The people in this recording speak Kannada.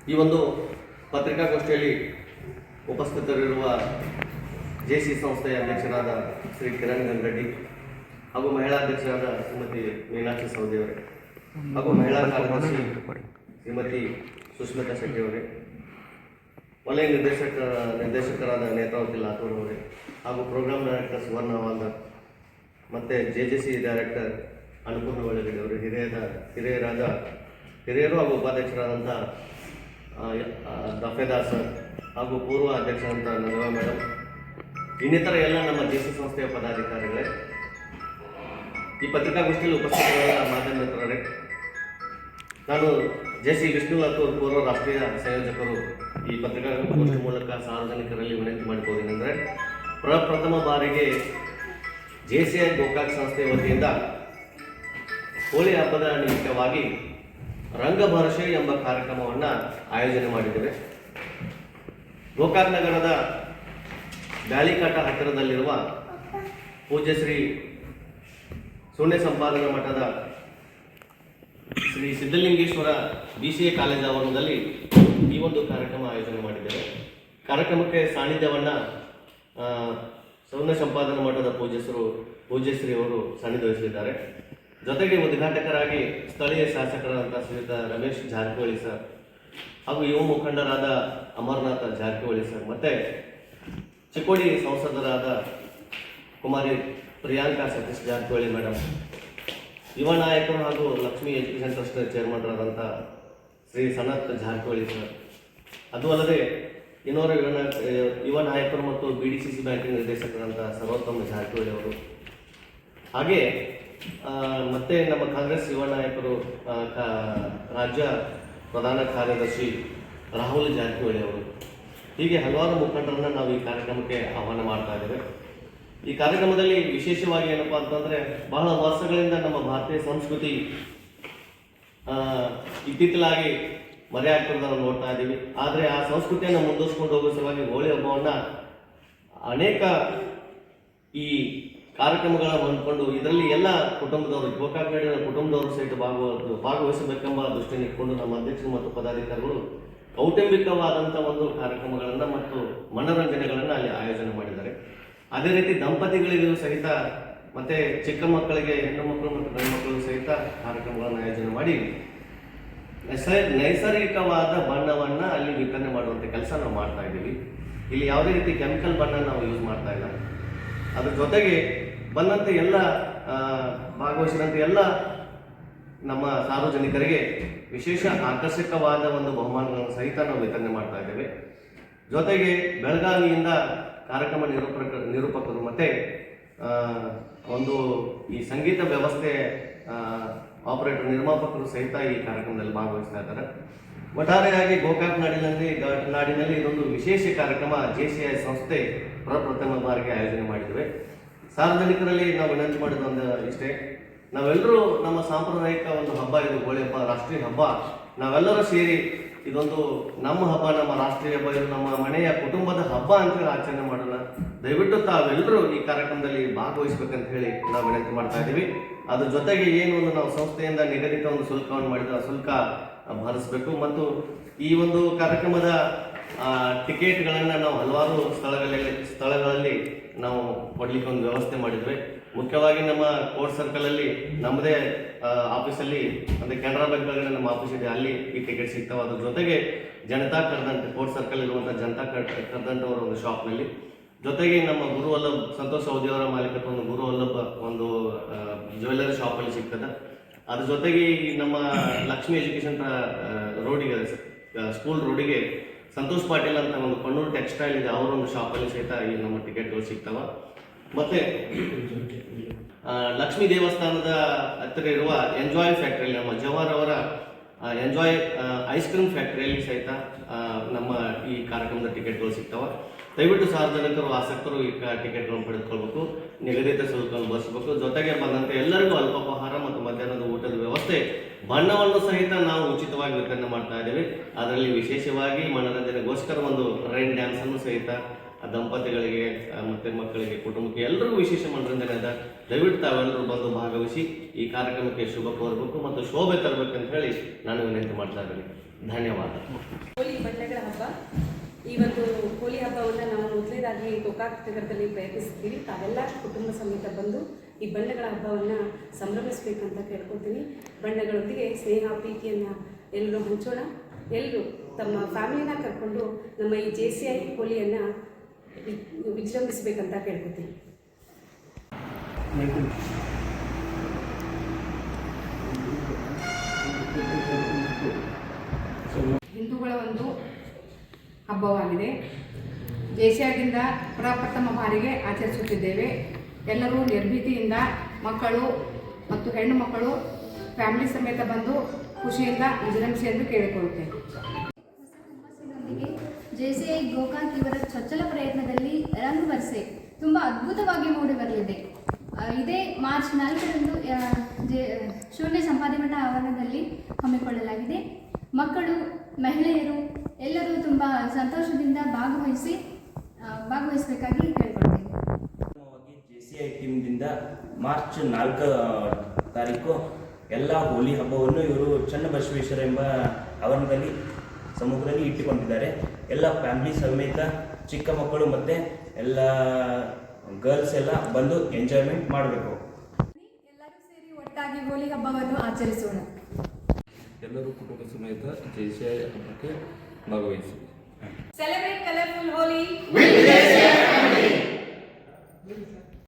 ಈ ಒಂದು ಪತ್ರಿಕಾಗೋಷ್ಠಿಯಲ್ಲಿ ಉಪಸ್ಥಿತರಿರುವ ಜೆಸಿ ಸಂಸ್ಥೆಯ ಅಧ್ಯಕ್ಷರಾದ ಶ್ರೀ ಕಿರಣ್ ಗಂಗಡ್ಡಿ ಹಾಗೂ ಮಹಿಳಾ ಅಧ್ಯಕ್ಷರಾದ ಶ್ರೀಮತಿ ಮೀನಾಕ್ಷಿ ಸೌದಿಯವರೇ ಹಾಗೂ ಮಹಿಳಾ ಕಾರ್ಯದರ್ಶಿ ಶ್ರೀಮತಿ ಸುಷ್ಮಿತಾ ಶೆಟ್ಟಿ ಅವರೇ, ವಲಯ ನಿರ್ದೇಶಕರಾದ ನೇತ್ರಾವತಿ ಲಾತೂರ್ ಅವರೇ ಹಾಗೂ ಪ್ರೋಗ್ರಾಮ್ ಡೈರೆಕ್ಟರ್ ಸುವರ್ಣ ಹವಾಲ್ದಾರ್ ಮತ್ತು ಜೆಸಿ ಡೈರೆಕ್ಟರ್ ಅನುಪೂರ್ಣ ಒಳಗಡೆ ಅವರು ಹಿರಿಯರು ಹಾಗೂ ಉಪಾಧ್ಯಕ್ಷರಾದಂಥ ದಫೇದಾರ್ ಸರ್ ಹಾಗೂ ಪೂರ್ವ ಅಧ್ಯಕ್ಷರಾದಂಥ ನಗವ ಮೇಡಮ್, ಇನ್ನಿತರ ಎಲ್ಲ ನಮ್ಮ ಜೆಸಿ ಸಂಸ್ಥೆಯ ಪದಾಧಿಕಾರಿಗಳೇ, ಈ ಪತ್ರಿಕಾಗೋಷ್ಠಿಯಲ್ಲಿ ಉಪಸ್ಥಿತರಾದ ಮಾಧ್ಯಮ ಮಿತ್ರರೇ, ನಾನು ಜೆಸಿ ವಿಷ್ಣು ಲಾತೂರ್ ಪೂರ್ವ ರಾಷ್ಟ್ರೀಯ ಸಂಯೋಜಕರು ಈ ಪತ್ರಿಕಾಗೋಷ್ಠಿ ಮೂಲಕ ಸಾರ್ವಜನಿಕರಲ್ಲಿ ವಿನಂತಿ ಮಾಡಿಕೊಳ್ಳುವುದೇನೆಂದರೆ, ಪ್ರಪ್ರಥಮ ಬಾರಿಗೆ ಜೆಸಿಐ ಗೋಕಾಕ್ ಸಂಸ್ಥೆ ವತಿಯಿಂದ ಹೋಳಿ ಹಬ್ಬದ ನಿಮಿತ್ತವಾಗಿ ರಂಗಭರಷೆ ಎಂಬ ಕಾರ್ಯಕ್ರಮವನ್ನು ಆಯೋಜನೆ ಮಾಡಿದ್ದೇವೆ. ಗೋಕಾಕ್ ನಗರದ ಬ್ಯಾಳಿಕಾಟ ಹತ್ತಿರದಲ್ಲಿರುವ ಪೂಜ್ಯ ಶ್ರೀ ಶೂನ್ಯ ಸಂಪಾದನಾ ಮಠದ ಶ್ರೀ ಸಿದ್ಧಲಿಂಗೇಶ್ವರ BCA ಕಾಲೇಜ್ ಆವರಣದಲ್ಲಿ ಈ ಒಂದು ಕಾರ್ಯಕ್ರಮ ಆಯೋಜನೆ ಮಾಡಿದ್ದೇವೆ. ಕಾರ್ಯಕ್ರಮಕ್ಕೆ ಸಾನ್ನಿಧ್ಯವನ್ನು ಶೂನ್ಯ ಸಂಪಾದನಾ ಮಠದ ಪೂಜ್ಯಶ್ರೀ ಅವರು ಸಾನ್ನಿಧ್ಯ ವಹಿಸಲಿದ್ದಾರೆ. ಜೊತೆಗೆ ಉದ್ಘಾಟಕರಾಗಿ ಸ್ಥಳೀಯ ಶಾಸಕರಾದಂಥ ಶ್ರೀಯುತ ರಮೇಶ್ ಜಾರಕಿಹೊಳಿ ಸರ್ ಹಾಗೂ ಯುವ ಮುಖಂಡರಾದ ಅಮರನಾಥ ಜಾರಕಿಹೊಳಿ ಸರ್ ಮತ್ತು ಚಿಕ್ಕೋಡಿ ಸಂಸದರಾದ ಕುಮಾರಿ ಪ್ರಿಯಾಂಕಾ ಸತೀಶ್ ಜಾರಕಿಹೊಳಿ ಮೇಡಮ್, ಯುವ ನಾಯಕರು ಹಾಗೂ ಲಕ್ಷ್ಮೀ ಎಜುಕೇಷನ್ ಟ್ರಸ್ಟ್ ಚೇರ್ಮನ್ರಾದಂಥ ಶ್ರೀ ಸನತ್ ಜಾರಕಿಹೊಳಿ ಸರ್, ಅದು ಅಲ್ಲದೆ ಇನ್ನೋರ ಯುವ ನಾಯಕರು ಮತ್ತು BDCC ಬ್ಯಾಂಕಿನ ನಿರ್ದೇಶಕರಾದಂಥ ಸರ್ವೋತ್ತಮ ಜಾರಕಿಹೊಳಿ ಅವರು, ಹಾಗೆ ಮತ್ತು ನಮ್ಮ ಕಾಂಗ್ರೆಸ್ ಯುವ ನಾಯಕರು ರಾಜ್ಯ ಪ್ರಧಾನ ಕಾರ್ಯದರ್ಶಿ ರಾಹುಲ್ ಜಾರಕಿಹೊಳಿ ಅವರು, ಹೀಗೆ ಹಲವಾರು ಮುಖಂಡರನ್ನು ನಾವು ಈ ಕಾರ್ಯಕ್ರಮಕ್ಕೆ ಆಹ್ವಾನ ಮಾಡ್ತಾ ಇದ್ದೇವೆ. ಈ ಕಾರ್ಯಕ್ರಮದಲ್ಲಿ ವಿಶೇಷವಾಗಿ ಏನಪ್ಪ ಅಂತಂದರೆ, ಬಹಳ ವರ್ಷಗಳಿಂದ ನಮ್ಮ ಭಾರತೀಯ ಸಂಸ್ಕೃತಿ ಇತ್ತೀಚಲಾಗಿ ಮರೆಯಾಗ್ತಿರೋದು ನಾವು ನೋಡ್ತಾ ಇದ್ದೀವಿ. ಆದರೆ ಆ ಸಂಸ್ಕೃತಿಯನ್ನು ಮುಂದುವರಿಸ್ಕೊಂಡು ಹೋಗೋ ಸಲುವಾಗಿ ಹೋಳಿ ಹಬ್ಬವನ್ನು ಅನೇಕ ಈ ಕಾರ್ಯಕ್ರಮಗಳನ್ನು ಹೊಂದ್ಕೊಂಡು ಇದರಲ್ಲಿ ಎಲ್ಲ ಕುಟುಂಬದವರು, ಗೋಕಾಕ್ ನಾಡಿನ ಕುಟುಂಬದವರು ಸಹಿತ ಭಾಗವಹಿಸಬೇಕೆಂಬ ದೃಷ್ಟಿಯನ್ನು ಇಟ್ಕೊಂಡು ನಮ್ಮ ಅಧ್ಯಕ್ಷರು ಮತ್ತು ಪದಾಧಿಕಾರಿಗಳು ಕೌಟುಂಬಿಕವಾದಂಥ ಒಂದು ಕಾರ್ಯಕ್ರಮಗಳನ್ನು ಮತ್ತು ಮನೋರಂಜನೆಗಳನ್ನು ಅಲ್ಲಿ ಆಯೋಜನೆ ಮಾಡಿದ್ದಾರೆ. ಅದೇ ರೀತಿ ದಂಪತಿಗಳಿಗೂ ಸಹಿತ ಮತ್ತು ಚಿಕ್ಕ ಮಕ್ಕಳಿಗೆ, ಹೆಣ್ಣು ಮಕ್ಕಳು ಮತ್ತು ಗಂಡು ಮಕ್ಕಳಿಗೂ ಸಹಿತ ಕಾರ್ಯಕ್ರಮಗಳನ್ನು ಆಯೋಜನೆ ಮಾಡಿ ನೈಸರ್ಗಿಕವಾದ ಬಣ್ಣವನ್ನು ಅಲ್ಲಿ ವಿತರಣೆ ಮಾಡುವಂಥ ಕೆಲಸ ನಾವು ಮಾಡ್ತಾ ಇದ್ದೀವಿ. ಇಲ್ಲಿ ಯಾವುದೇ ರೀತಿ ಕೆಮಿಕಲ್ ಬಣ್ಣ ನಾವು ಯೂಸ್ ಮಾಡ್ತಾ ಇಲ್ಲ. ಅದ್ರ ಜೊತೆಗೆ ಬಂದಂತೆ ಎಲ್ಲ ಭಾಗವಹಿಸಿದಂಥ ಎಲ್ಲ ನಮ್ಮ ಸಾರ್ವಜನಿಕರಿಗೆ ವಿಶೇಷ ಆಕರ್ಷಕವಾದ ಒಂದು ಬಹುಮಾನಗಳನ್ನು ಸಹಿತ ನಾವು ವಿತರಣೆ ಮಾಡ್ತಾ ಇದ್ದೇವೆ. ಜೊತೆಗೆ ಬೆಳಗಾವಿಯಿಂದ ಕಾರ್ಯಕ್ರಮ ನಿರೂಪಕರು ಮತ್ತು ಒಂದು ಈ ಸಂಗೀತ ವ್ಯವಸ್ಥೆ ಆಪರೇಟರ್ ನಿರ್ಮಾಪಕರು ಸಹಿತ ಈ ಕಾರ್ಯಕ್ರಮದಲ್ಲಿ ಭಾಗವಹಿಸ್ತಾ ಇದ್ದಾರೆ. ಒಟ್ಟಾರೆಯಾಗಿ ಗೋಕಾಕ್ ನಾಡಿನಲ್ಲಿ ಇದೊಂದು ವಿಶೇಷ ಕಾರ್ಯಕ್ರಮ JCI ಸಂಸ್ಥೆ ಪ್ರಪ್ರಥಮ ಬಾರಿಗೆ ಆಯೋಜನೆ ಮಾಡಿದ್ದೇವೆ. ಸಾರ್ವಜನಿಕರಲ್ಲಿ ನಾವು ವಿನಂತಿ ಮಾಡಿದ ಒಂದು ಇಷ್ಟೇ, ನಾವೆಲ್ಲರೂ ನಮ್ಮ ಸಾಂಪ್ರದಾಯಿಕ ಒಂದು ಹಬ್ಬ ಇದು ಹೋಳಿ ಹಬ್ಬ, ರಾಷ್ಟ್ರೀಯ ಹಬ್ಬ, ನಾವೆಲ್ಲರೂ ಸೇರಿ ಇದೊಂದು ನಮ್ಮ ಹಬ್ಬ, ನಮ್ಮ ರಾಷ್ಟ್ರೀಯ ಹಬ್ಬ, ಇದು ನಮ್ಮ ಮನೆಯ ಕುಟುಂಬದ ಹಬ್ಬ ಅಂತೇಳಿ ಆಚರಣೆ ಮಾಡೋಣ. ದಯವಿಟ್ಟು ತಾವೆಲ್ಲರೂ ಈ ಕಾರ್ಯಕ್ರಮದಲ್ಲಿ ಭಾಗವಹಿಸ್ಬೇಕಂತ ಹೇಳಿ ನಾವು ವಿನಂತಿ ಮಾಡ್ತಾ ಇದ್ದೀವಿ. ಅದ್ರ ಜೊತೆಗೆ ಏನು ಒಂದು ನಾವು ಸಂಸ್ಥೆಯಿಂದ ನಿಗದಿತ ಒಂದು ಶುಲ್ಕವನ್ನು ಮಾಡಿದ ಆ ಶುಲ್ಕ ಭರಿಸಬೇಕು. ಮತ್ತು ಈ ಒಂದು ಕಾರ್ಯಕ್ರಮದ ಟಿಕೆಟ್ಗಳನ್ನು ನಾವು ಹಲವಾರು ಸ್ಥಳಗಳಲ್ಲಿ ನಾವು ಕೊಡಲಿಕ್ಕೆ ಒಂದು ವ್ಯವಸ್ಥೆ ಮಾಡಿದ್ವಿ. ಮುಖ್ಯವಾಗಿ ನಮ್ಮ ಕೋರ್ಟ್ ಸರ್ಕಲಲ್ಲಿ ನಮ್ಮದೇ ಆಫೀಸಲ್ಲಿ, ಅಂದರೆ ಕೆನರಾ ಬ್ಯಾಂಕ್ಗಳಲ್ಲಿ ನಮ್ಮ ಆಫೀಸ್ ಇದೆ, ಅಲ್ಲಿ ಈ ಟಿಕೆಟ್ ಸಿಗ್ತಾವೆ. ಅದ್ರ ಜೊತೆಗೆ ಜನತಾ ಕರ್ದಂಟ್, ಕೋರ್ಟ್ ಸರ್ಕಲ್ ಇರುವಂಥ ಜನತಾ ಕರ್ದಂಟ್ ಅವರ ಒಂದು ಶಾಪ್ನಲ್ಲಿ, ಜೊತೆಗೆ ನಮ್ಮ ಗುರು ವಲ್ಲಭ್ ಸಂತೋಷ್ ಸೌದಿಯವರ ಮಾಲೀಕತ್ವ ಒಂದು ಗುರು ವಲ್ಲಭ್ ಒಂದು ಜ್ಯುವೆಲ್ಲರಿ ಶಾಪಲ್ಲಿ ಸಿಗ್ತದೆ. ಅದ್ರ ಜೊತೆಗೆ ನಮ್ಮ ಲಕ್ಷ್ಮೀ ಎಜುಕೇಷನ್ ರೋಡಿಗೆ, ಸ್ಕೂಲ್ ರೋಡಿಗೆ ಸಂತೋಷ್ ಪಾಟೀಲ್ ಅಂತ ಒಂದು ಕಣ್ಣೂರು ಟೆಕ್ಸ್ಟೈಲ್ ಇದೆ, ಅವರೊಂದು ಶಾಪಲ್ಲಿ ಸಹಿತ ಈ ನಮ್ಮ ಟಿಕೆಟ್ಗಳು ಸಿಗ್ತಾವೆ. ಮತ್ತು ಲಕ್ಷ್ಮೀ ದೇವಸ್ಥಾನದ ಹತ್ತಿರ ಇರುವ ಎಂಜಾಯ್ ಫ್ಯಾಕ್ಟ್ರಿಯಲ್ಲಿ, ನಮ್ಮ ಜವಾರ್ ಅವರ ಎಂಜಾಯ್ ಐಸ್ ಕ್ರೀಮ್ ಫ್ಯಾಕ್ಟ್ರಿಯಲ್ಲಿ ಸಹಿತ ನಮ್ಮ ಈ ಕಾರ್ಯಕ್ರಮದ ಟಿಕೆಟ್ಗಳು ಸಿಗ್ತಾವೆ. ದಯವಿಟ್ಟು ಸಾರ್ವಜನಿಕರು, ಆಸಕ್ತರು ಈ ಟಿಕೆಟ್ಗಳನ್ನು ಪಡೆದುಕೊಳ್ಬೇಕು, ನಿಗದಿತ ಶುಲ್ಕವನ್ನು ಭರಿಸಬೇಕು. ಜೊತೆಗೆ ಬಂದಂತೆ ಎಲ್ಲರಿಗೂ ಅಲ್ಪೋಪಹಾರ ಮತ್ತು ಮಧ್ಯಾಹ್ನದ ಊಟದ ವ್ಯವಸ್ಥೆ, ಬಣ್ಣವನ್ನು ಸಹಿತ ನಾವು ಉಚಿತವಾಗಿ ವಿತರಣೆ ಮಾಡ್ತಾ ಇದ್ದೇವೆ. ಅದರಲ್ಲಿ ವಿಶೇಷವಾಗಿ ಮನೋರಂಜನೆಗೋಸ್ಕರ ಒಂದು ರೈನ್ ಡ್ಯಾನ್ಸನ್ನು ಸಹಿತ ದಂಪತಿಗಳಿಗೆ ಮತ್ತು ಮಕ್ಕಳಿಗೆ, ಕುಟುಂಬಕ್ಕೆ ಎಲ್ಲರಿಗೂ ವಿಶೇಷ ಮನೋರಂಜನೆ ಇದೆ. ದಯವಿಟ್ಟು ತಾವೆಲ್ಲರೂ ಬಂದು ಭಾಗವಹಿಸಿ ಈ ಕಾರ್ಯಕ್ರಮಕ್ಕೆ ಶುಭ ಕೋರಬೇಕು ಮತ್ತು ಶೋಭೆ ತರಬೇಕಂತ ಹೇಳಿ ನಾನು ವಿನಂತಿ ಮಾಡ್ತಾ ಇದ್ದೀನಿ. ಧನ್ಯವಾದ. ಹೋಲಿ ಬಣ್ಣಗಳ ಹಬ್ಬ. ಈ ಒಂದು ಹೋಲಿ ಹಬ್ಬವನ್ನು ನಾವು ಮೊದಲೇದಾಗಿ ಗೋಕಾಕ್ ನಗರದಲ್ಲಿ ಪ್ರಯತ್ನಿಸ್ತೀವಿ. ತಾವೆಲ್ಲ ಕುಟುಂಬ ಸಮೇತ ಬಂದು ಈ ಬಣ್ಣಗಳ ಹಬ್ಬವನ್ನು ಸಂಭ್ರಮಿಸಬೇಕಂತ ಕೇಳ್ಕೊತೀನಿ. ಬಣ್ಣಗಳೊಂದಿಗೆ ಸ್ನೇಹ ಪ್ರೀತಿಯನ್ನು ಎಲ್ಲರೂ ಹಂಚೋಣ. ಎಲ್ಲರೂ ತಮ್ಮ ಫ್ಯಾಮಿಲಿನ ಕರ್ಕೊಂಡು ನಮ್ಮ ಈ JCI ಹೋಲಿಯನ್ನು ವಿಜೃಂಭಿಸಬೇಕಂತ ಕೇಳ್ಕೊತೀನಿ. ಹಿಂದೂಗಳ ಒಂದು ಹಬ್ಬವಾಗಿದೆ. JCIದಿಂದ ಪ್ರಪ್ರಥಮ ಬಾರಿಗೆ ಆಚರಿಸುತ್ತಿದ್ದೇವೆ. ಎಲ್ಲರೂ ನಿರ್ಭೀತಿಯಿಂದ ಮಕ್ಕಳು ಮತ್ತು ಹೆಣ್ಣು ಮಕ್ಕಳು ಫ್ಯಾಮಿಲಿ ಸಮೇತ ಬಂದು ಖುಷಿಯಿಂದ ವಿಜೃಂಭಿಸಿ ಎಂದು ಕೇಳಿಕೊಳ್ಳುತ್ತೇವೆ. JCI ಗೋಕಾಕ್ ಇವರ ಚೊಚ್ಚಲ ಪ್ರಯತ್ನದಲ್ಲಿ ರಂಗು ಬರ್ಸೆ ತುಂಬ ಅದ್ಭುತವಾಗಿ ಮೂಡಿ ಬರಲಿದೆ. ಇದೇ ಮಾರ್ಚ್ 4ರಂದು ಶೂನ್ಯ ಸಂಪಾದನೆ ಆವರಣದಲ್ಲಿ ಹಮ್ಮಿಕೊಳ್ಳಲಾಗಿದೆ. ಮಕ್ಕಳು, ಮಹಿಳೆಯರು ಎಲ್ಲರೂ ತುಂಬ ಸಂತೋಷದಿಂದ ಭಾಗವಹಿಸಬೇಕಾಗಿ ಕೇಳಿಕೊಳ್ತೇವೆ. JCI ಟೀಮ್ದಿಂದ ಮಾರ್ಚ್ 4 ತಾರೀಕು ಎಲ್ಲ ಹೋಲಿ ಹಬ್ಬವನ್ನು ಇವರು ಚನ್ನಬಸವೇಶ್ವರ ಎಂಬ ಆವರಣದಲ್ಲಿ ಸಮುದ್ರದಲ್ಲಿ ಇಟ್ಟುಕೊಂಡಿದ್ದಾರೆ. ಎಲ್ಲ ಫ್ಯಾಮಿಲಿ ಸಮೇತ ಚಿಕ್ಕ ಮಕ್ಕಳು ಮತ್ತು ಎಲ್ಲ ಗರ್ಲ್ಸ್ ಎಲ್ಲ ಬಂದು ಎಂಜಾಯ್ಮೆಂಟ್ ಮಾಡಬೇಕು. ಎಲ್ಲರೂ ಸೇರಿ ಒಟ್ಟಾಗಿ ಹೋಲಿ ಹಬ್ಬವನ್ನು ಆಚರಿಸೋಣ. ಎಲ್ಲರೂ ಕುಟುಂಬ ಸಮೇತ JCI ಹಬ್ಬಕ್ಕೆ ಭಾಗವಹಿಸಿ. Celebrate colorful Holi. with JCI family.